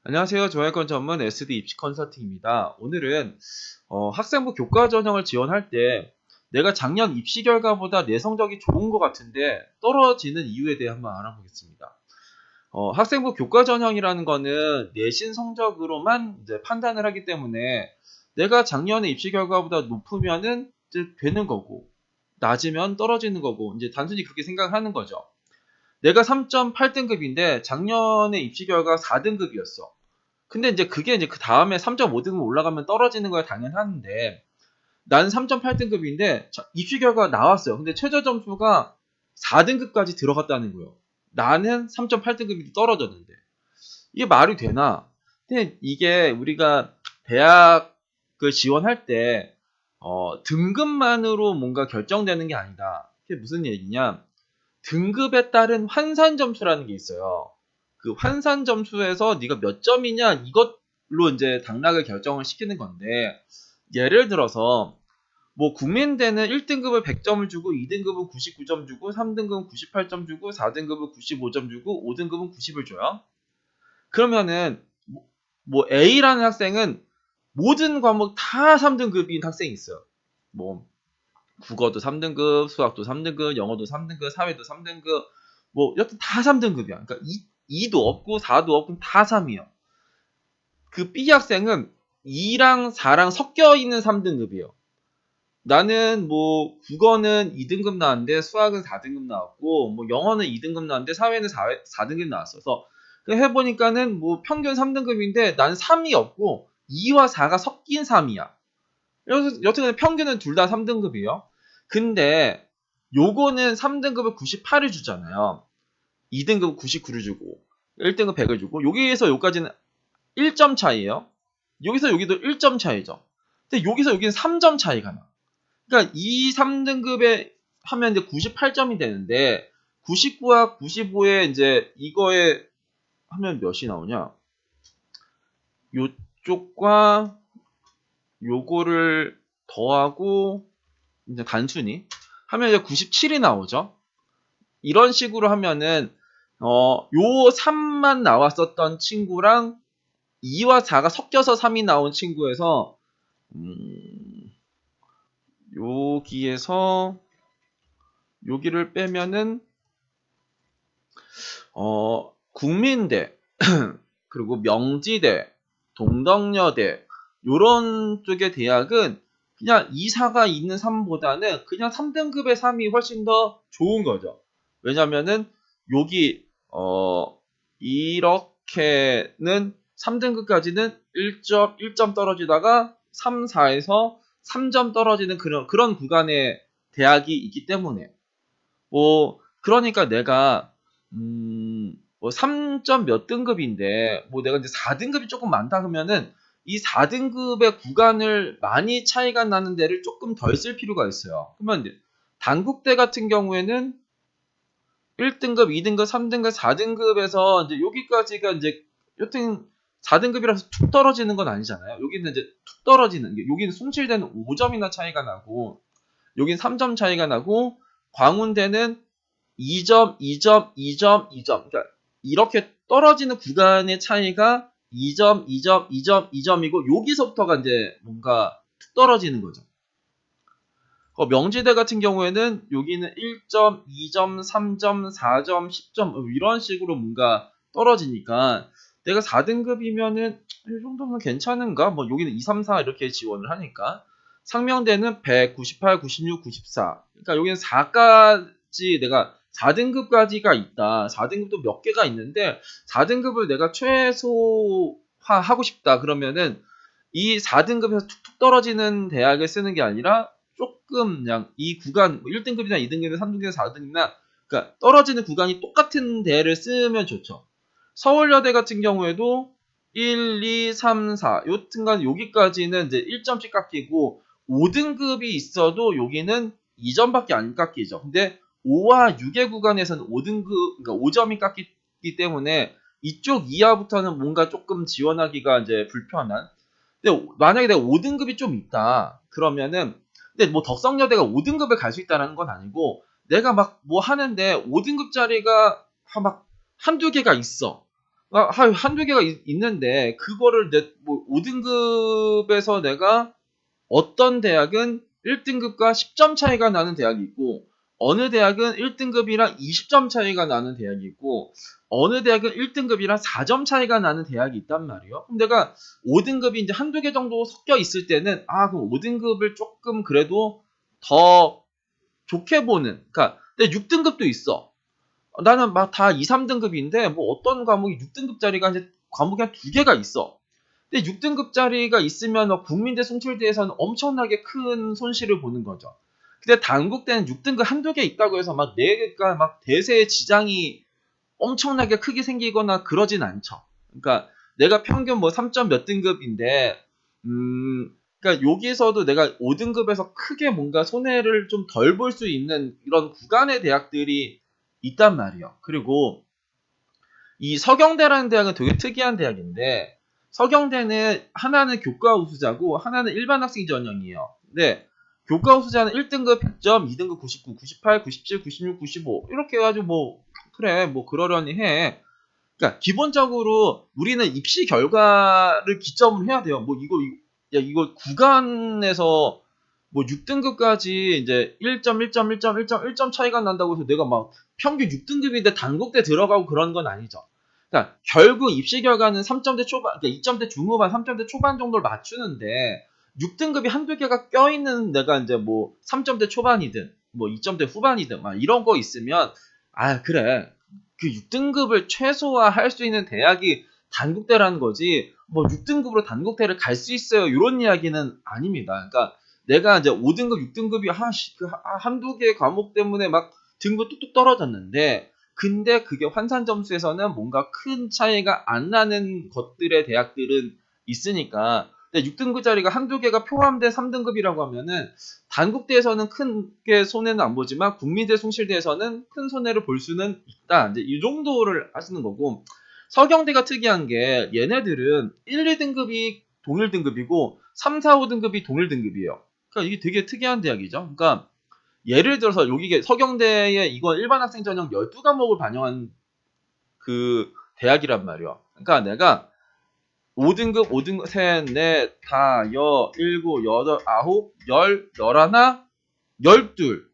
안녕하세요. 조회권 전문 SD 입시 컨설팅입니다. 오늘은 학생부 교과 전형을 지원할 때 내가 작년 입시 결과보다 내 성적이 좋은 것 같은데 떨어지는 이유에 대해 한번 알아보겠습니다. 학생부 교과 전형이라는 거는 내신 성적으로만 이제 판단을 하기 때문에 내가 작년에 입시 결과보다 높으면은 이제 되는 거고 낮으면 떨어지는 거고 이제 단순히 그렇게 생각하는 거죠. 내가 3.8등급인데 작년에 입시 결과가 4등급이었어. 근데 이제 그게 이제 그 다음에 3.5등급 올라가면 떨어지는 거야 당연한데 나는 3.8등급인데 입시 결과가 나왔어요. 근데 최저 점수가 4등급까지 들어갔다는 거예요. 나는 3.8등급이 떨어졌는데 이게 말이 되나? 근데 이게 우리가 대학을 지원할 때 등급만으로 뭔가 결정되는 게 아니다. 그게 무슨 얘기냐? 등급에 따른 환산 점수라는 게 있어요. 그 환산 점수에서 네가 몇 점이냐 이것로 이제 당락을 결정을 시키는 건데 예를 들어서 뭐 국민대는 1등급을 100점을 주고 2등급은 99점 주고 3등급은 98점 주고 4등급은 95점 주고 5등급은 90을 줘요. 그러면은 뭐 A라는 학생은 모든 과목 다 3등급인 학생이 있어요. 뭐 국어도 3등급, 수학도 3등급, 영어도 3등급, 사회도 3등급, 뭐 여튼 다 3등급이야. 그러니까 2도 없고 4도 없고 다 3이에요. 그 B 학생은 2랑 4랑 섞여 있는 3등급이에요. 나는 뭐 국어는 2등급 나왔는데 수학은 4등급 나왔고 뭐 영어는 2등급 나왔는데 사회는 4등급 나왔어서 해보니까는 뭐 평균 3등급인데 나는 3이 없고 2와 4가 섞인 3이야. 여튼간에 평균은 둘 다 3등급이에요. 근데 요거는 3등급을 98을 주잖아요. 2등급 99를 주고 1등급 100을 주고 여기에서 여기까지는 1점 차이에요. 여기서 여기도 1점 차이죠. 근데 여기서 여기는 3점 차이가 나. 그러니까 이 3등급에 하면 이제 98점이 되는데 99와 95에 이제 이거에 하면 몇이 나오냐? 요쪽과 요거를 더하고 이제 단순히 하면 이제 97이 나오죠. 이런 식으로 하면은 요 3만 나왔었던 친구랑 2와 4가 섞여서 3이 나온 친구에서 여기에서 여기를 빼면은 국민대 그리고 명지대, 동덕여대 요런 쪽의 대학은 그냥 2, 4가 있는 3보다는 그냥 3등급의 3이 훨씬 더 좋은 거죠. 왜냐면은 여기 이렇게는 3등급까지는 1점 떨어지다가 3, 4에서 3점 떨어지는 그런 구간의 대학이 있기 때문에 그러니까 내가 뭐 3점 몇 등급인데 뭐 내가 이제 4등급이 조금 많다 그러면은 이 4등급의 구간을 많이 차이가 나는 데를 조금 덜 쓸 필요가 있어요. 그러면 이제 단국대 같은 경우에는 1등급, 2등급, 3등급, 4등급에서 이제 여기까지가 이제 여튼 4등급이라서 툭 떨어지는 건 아니잖아요. 여기는 이제 툭 떨어지는 게 여기는 숭실대는 5점이나 차이가 나고 여기는 3점 차이가 나고 광운대는 2점, 2점, 2점, 2점. 그러니까 이렇게 떨어지는 구간의 차이가 2점, 2점, 2점, 2점이고 여기서부터가 이제 뭔가 툭 떨어지는 거죠. 명지대 같은 경우에는 여기는 1점, 2점, 3점, 4점, 10점 이런 식으로 뭔가 떨어지니까 내가 4등급이면은 이 정도면 괜찮은가? 뭐 여기는 2, 3, 4 이렇게 지원을 하니까 상명대는 100, 98, 96, 94. 그러니까 여기는 4까지 내가 4등급까지가 있다. 4등급도 몇 개가 있는데 4등급을 내가 최소화하고 싶다. 그러면은 이 4등급에서 툭툭 떨어지는 대학을 쓰는 게 아니라 조금 그냥 이 구간 1등급이나 2등급이나 3등급이나 4등급이나 그러니까 떨어지는 구간이 똑같은 대를 쓰면 좋죠. 서울여대 같은 경우에도 1, 2, 3, 4 여튼간 여기까지는 이제 1점씩 깎이고 5등급이 있어도 여기는 2점밖에 안 깎이죠. 근데 5와 6의 구간에서는 5등급 그러니까 5점이 깎이기 때문에 이쪽 이하부터는 뭔가 조금 지원하기가 이제 불편한. 근데 만약에 내가 5등급이 좀 있다. 그러면은 근데 뭐 덕성여대가 5등급을 갈 수 있다는 건 아니고 내가 막 뭐 하는데 5등급짜리가 막 한두 개가 있어. 한두 개가 있는데, 그거를 뭐 5등급에서 내가 어떤 대학은 1등급과 10점 차이가 나는 대학이 있고, 어느 대학은 1등급이랑 20점 차이가 나는 대학이 있고, 어느 대학은 1등급이랑 4점 차이가 나는 대학이 있단 말이에요. 그럼 내가 5등급이 이제 한두 개 정도 섞여 있을 때는, 그럼 5등급을 조금 그래도 더 좋게 보는, 그러니까, 근데 6등급도 있어. 나는 막 다 2, 3등급인데, 뭐 어떤 과목이 6등급짜리가 이제 과목이 한 두 개가 있어. 근데 6등급짜리가 있으면 국민대 송출대에서는 엄청나게 큰 손실을 보는 거죠. 근데 단국대는 6등급 한두 개 있다고 해서 막 4개가 막 대세의 지장이 엄청나게 크게 생기거나 그러진 않죠. 그러니까 내가 평균 뭐 3점 몇 등급인데, 그러니까 여기에서도 내가 5등급에서 크게 뭔가 손해를 좀 덜 볼 수 있는 이런 구간의 대학들이 있단 말이에요. 그리고 이 서경대라는 대학은 되게 특이한 대학인데, 서경대는 하나는 교과 우수자고 하나는 일반 학생 전형이에요. 근데 교과 우수자는 1등급 100점, 2등급 99, 98, 97, 96, 95 이렇게 해가지고 뭐 그래 뭐 그러려니 해. 그러니까 기본적으로 우리는 입시 결과를 기점으로 해야 돼요. 뭐 이거 구간에서 뭐 6등급까지 이제 1점, 1점, 1점, 1점, 1점 차이가 난다고 해서 내가 막 평균 6등급인데 단국대 들어가고 그런 건 아니죠. 그러니까 결국 입시 결과는 3점대 초반, 그러니까 2점대 중후반, 3점대 초반 정도를 맞추는데 6등급이 한두 개가 껴있는 내가 이제 뭐 3점대 초반이든 뭐 2점대 후반이든 막 이런 거 있으면 그래. 그 6등급을 최소화할 수 있는 대학이 단국대라는 거지, 뭐 6등급으로 단국대를 갈 수 있어요, 이런 이야기는 아닙니다. 그러니까 내가 이제 5등급, 6등급이 한두 개 과목 때문에 막 등급 뚝뚝 떨어졌는데, 근데 그게 환산 점수에서는 뭔가 큰 차이가 안 나는 것들의 대학들은 있으니까, 근데 6등급짜리가 한두 개가 포함된 3등급이라고 하면은 단국대에서는 크게 손해는 안 보지만 국민대 숭실대에서는 큰 손해를 볼 수는 있다. 이제 이 정도를 하시는 거고, 서경대가 특이한 게 얘네들은 1, 2등급이 동일 등급이고 3, 4, 5등급이 동일 등급이에요. 그러니까 이게 되게 특이한 대학이죠. 그러니까 예를 들어서 여기 서경대에 이건 일반 학생 전형 12과목을 반영한 그 대학이란 말이에요. 그러니까 내가 5등급, 5등급, 셋, 넷, 다, 일곱, 여덟, 아홉, 열하나, 열둘.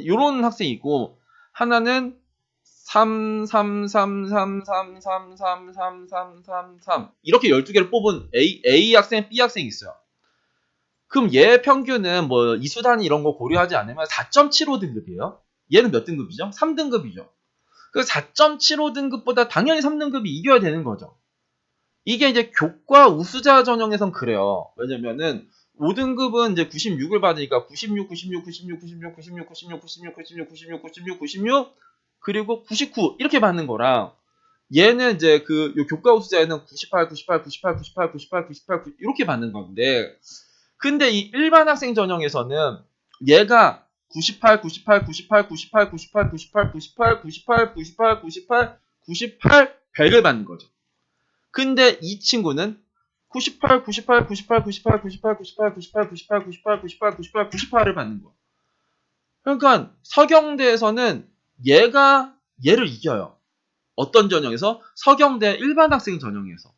요런 학생이 있고, 하나는 3, 3, 3, 3, 3, 3, 3, 3, 3, 3, 3. 이렇게 12개를 뽑은 A 학생, B 학생이 있어요. 그럼 얘 평균은 뭐 이수단 이런 거 고려하지 않으면 4.75등급이에요. 얘는 몇 등급이죠? 3등급이죠. 그 4.75등급보다 당연히 3등급이 이겨야 되는 거죠. 이게 이제 교과 우수자 전형에선 그래요. 왜냐면은 5등급은 이제 96을 받으니까 96, 96, 96, 96, 96, 96, 96, 96, 96, 96, 96 그리고 99 이렇게 받는 거랑, 얘는 이제 그 교과 우수자에는 98, 98, 98, 98, 98, 98 이렇게 받는 건데, 근데 이 일반 학생 전형에서는 얘가 98, 98, 98, 98, 98, 98, 98, 98, 98, 98, 98, 100을 받는 거죠. 근데 이 친구는 98, 98, 98, 98, 98, 98, 98, 98, 98, 98, 98, 98을 받는 거야. 그러니까 서경대에서는 얘가 얘를 이겨요. 어떤 전형에서? 서경대 일반 학생 전형에서.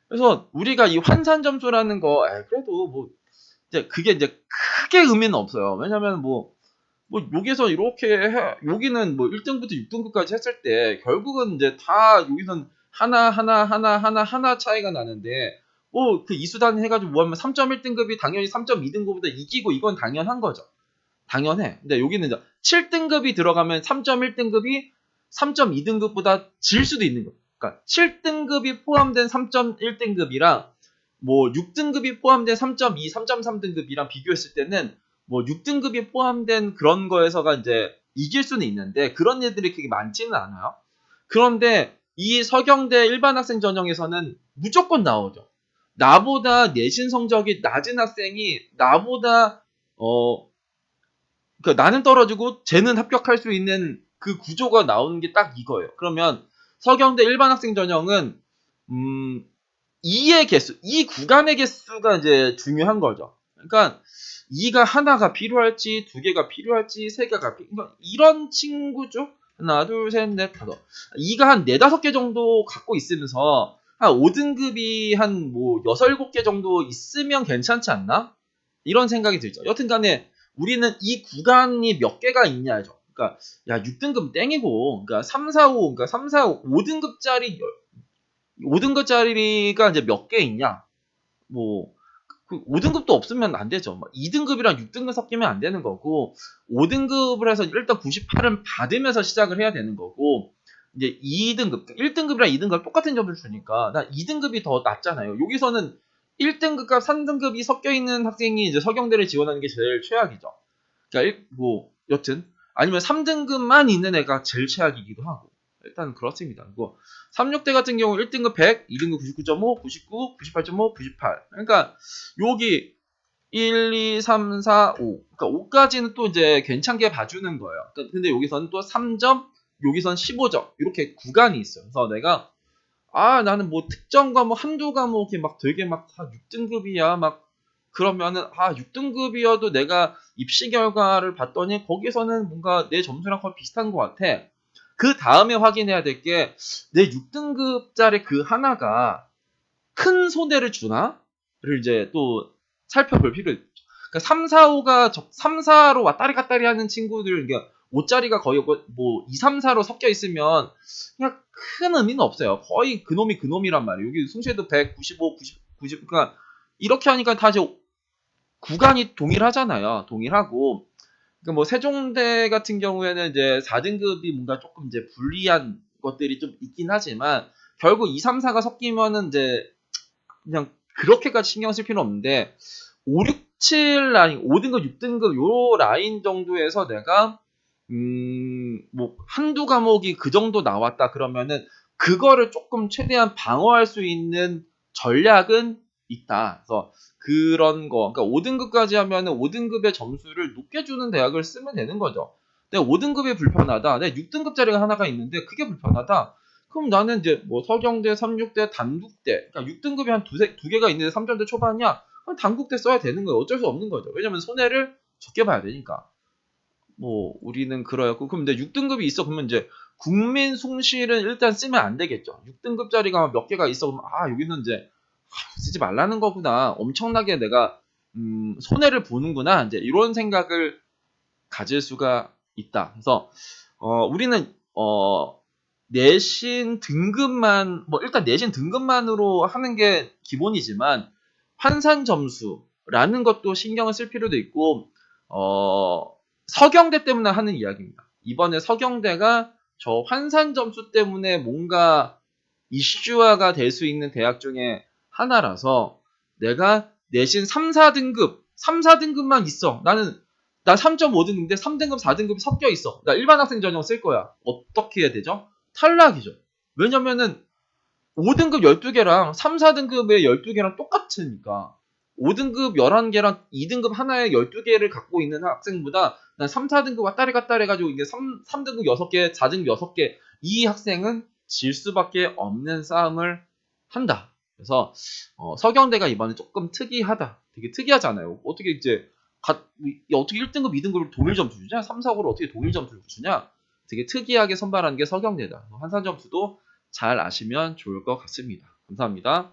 그래서 우리가 이 환산 점수라는 거, 그래도 뭐 이제 그게 이제 크게 의미는 없어요. 왜냐면 뭐 여기서 이렇게 여기는 뭐 1등부터 6등급까지 했을 때 결국은 이제 다 여기선 하나 차이가 나는데, 뭐 그 이수단 해가지고 뭐 하면 3.1등급이 당연히 3.2등급보다 이기고 이건 당연한 거죠. 당연해. 근데 여기는 이제 7등급이 들어가면 3.1등급이 3.2등급보다 질 수도 있는 거예요. 그러니까 7등급이 포함된 3.1등급이랑 뭐 6등급이 포함된 3.2, 3.3등급이랑 비교했을 때는 뭐 6등급이 포함된 그런 거에서가 이제 이길 수는 있는데 그런 애들이 그렇게 많지는 않아요. 그런데 이 서경대 일반 학생 전형에서는 무조건 나오죠. 나보다 내신 성적이 낮은 학생이 나보다 그러니까 나는 떨어지고 쟤는 합격할 수 있는 그 구조가 나오는 게 딱 이거예요. 그러면 서경대 일반 학생 전형은 2의 개수, 이 구간의 개수가 이제 중요한 거죠. 그러니까 2가 하나가 필요할지, 2개가 필요할지, 3개가 그러니까 이런 친구죠. 하나, 둘, 셋, 넷, 다섯. 2가 한 4, 5개 정도 갖고 있으면서 한 5등급이 한 뭐 6, 7개 정도 있으면 괜찮지 않나? 이런 생각이 들죠. 여튼 간에 우리는 이 구간이 몇 개가 있냐죠. 그러니까 야 6등급 땡이고 그러니까 3, 4, 5 그러니까 3, 4, 5등급짜리 5등급짜리가 이제 몇 개 있냐? 뭐 5등급도 없으면 안 되죠. 2등급이랑 6등급 섞이면 안 되는 거고 5등급을 해서 일단 98은 받으면서 시작을 해야 되는 거고 이제 2등급, 1등급이랑 2등급 똑같은 점수를 주니까 난 2등급이 더 낫잖아요. 여기서는 1등급과 3등급이 섞여 있는 학생이 이제 서경대를 지원하는 게 제일 최악이죠. 그러니까 뭐 여튼 아니면 3등급만 있는 애가 제일 최악이기도 하고 일단 그렇습니다. 뭐 36대 같은 경우 1등급 100, 2등급 99.5, 99, 98.5, 98. 그러니까 여기 1, 2, 3, 4, 5. 그러니까 5까지는 또 이제 괜찮게 봐주는 거예요. 근데 여기서는 또 3점, 여기선 15점. 이렇게 구간이 있어요. 그래서 내가 나는 뭐 특정 과목 한두 과목이 막 되게 막 6등급이야. 막 그러면은 6등급이어도 내가 입시 결과를 봤더니 거기서는 뭔가 내 점수랑 거의 비슷한 것 같아. 그 다음에 확인해야 될 게 내 6등급짜리 그 하나가 큰 손해를 주나를 이제 또 살펴볼 필요 있죠. 그러니까 3, 4, 5가 3, 4로 왔다리 갔다리 하는 친구들, 그러니까 5짜리가 거의 뭐 2, 3, 4로 섞여 있으면 그냥 큰 의미는 없어요. 거의 그놈이 그놈이란 말이에요. 여기 숭실도 100, 95, 90, 그러니까 이렇게 하니까 다 이제 구간이 동일하잖아요. 동일하고. 그러니까 뭐 세종대 같은 경우에는 이제 4등급이 뭔가 조금 이제 불리한 것들이 좀 있긴 하지만 결국 2, 3, 4가 섞이면은 이제 그냥 그렇게까지 신경 쓸 필요는 없는데 5, 6, 7 라인, 5등급, 6등급 요 라인 정도에서 내가 뭐 한두 과목이 그 정도 나왔다 그러면은 그거를 조금 최대한 방어할 수 있는 전략은 있다. 그래서 그런 거, 그러니까 5등급까지 하면은 5등급의 점수를 높게 주는 대학을 쓰면 되는 거죠. 내가 5등급이 불편하다. 내가 6등급짜리가 하나가 있는데 그게 불편하다. 그럼 나는 이제 뭐 서경대, 36대, 단국대, 그러니까 6등급이 한 두 개가 있는데 3점대 초반이야. 그럼 단국대 써야 되는 거예요. 어쩔 수 없는 거죠. 왜냐면 손해를 적게 봐야 되니까. 뭐 우리는 그러였고 그럼 이제 6등급이 있어 그러면 이제 국민 숭실은 일단 쓰면 안 되겠죠. 6등급짜리가 몇 개가 있어 그러면 여기는 이제 쓰지 말라는 거구나. 엄청나게 내가 손해를 보는구나. 이제 이런 생각을 가질 수가 있다. 그래서 우리는 내신 등급만 뭐 일단 내신 등급만으로 하는 게 기본이지만 환산 점수라는 것도 신경을 쓸 필요도 있고 서경대 때문에 하는 이야기입니다. 이번에 서경대가 저 환산 점수 때문에 뭔가 이슈화가 될 수 있는 대학 중에 하나라서 내가 내신 3, 4등급 3, 4등급만 있어. 나 3.5등급인데 3등급, 4등급이 섞여 있어. 나 일반 학생 전형 쓸 거야. 어떻게 해야 되죠? 탈락이죠. 왜냐면은 5등급 12개랑 3, 4등급의 12개랑 똑같으니까 5등급 11개랑 2등급 하나에 12개를 갖고 있는 학생보다 난 3, 4등급 왔다리 갔다리 해가지고 이게 3등급 6개, 4등급 6개 이 학생은 질 수밖에 없는 싸움을 한다. 그래서 서경대가 이번에 조금 특이하다. 되게 특이하잖아요. 어떻게 이제 어떻게 1등급, 2등급을 동일 점수 주냐? 3, 4고를 어떻게 동일 점수를 주냐? 되게 특이하게 선발하는 게 서경대다. 환산 점수도 잘 아시면 좋을 것 같습니다. 감사합니다.